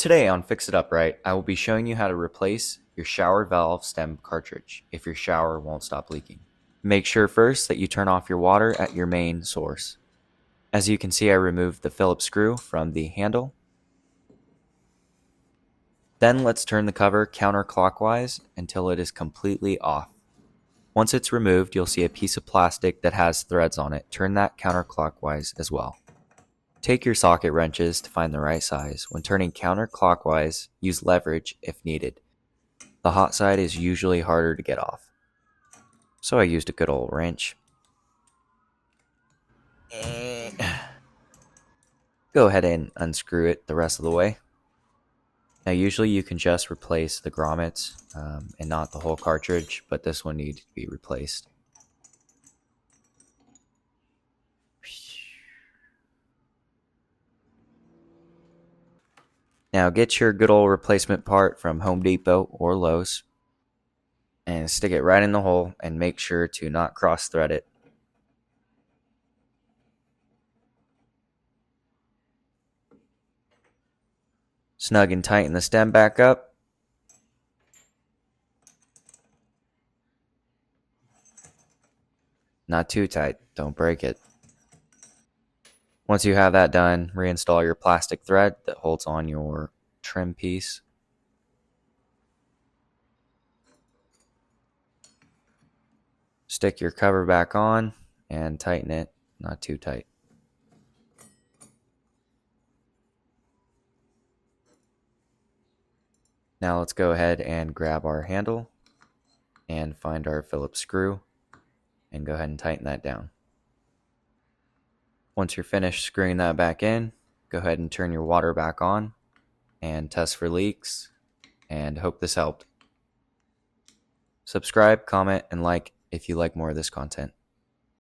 Today on Fix It Up Right, I will be showing you how to replace your shower valve stem cartridge if your shower won't stop leaking. Make sure first that you turn off your water at your main source. As you can see, I removed the Phillips screw from the handle. Then let's turn the cover counterclockwise until it is completely off. Once it's removed, you'll see a piece of plastic that has threads on it. Turn that counterclockwise as well. Take your socket wrenches to find the right size. When turning counterclockwise, use leverage if needed. The hot side is usually harder to get off, so I used a good old wrench. Go ahead and unscrew it the rest of the way. Now usually you can just replace the grommets and not the whole cartridge, but this one needs to be replaced. Now get your good old replacement part from Home Depot or Lowe's and stick it right in the hole and make sure to not cross thread it. Snug and tighten the stem back up. Not too tight, don't break it. Once you have that done, reinstall your plastic thread that holds on your trim piece. Stick your cover back on and tighten it, not too tight. Now let's go ahead and grab our handle and find our Phillips screw and go ahead and tighten that down. Once you're finished screwing that back in, go ahead and turn your water back on and test for leaks, and hope this helped. Subscribe, comment, and like if you like more of this content.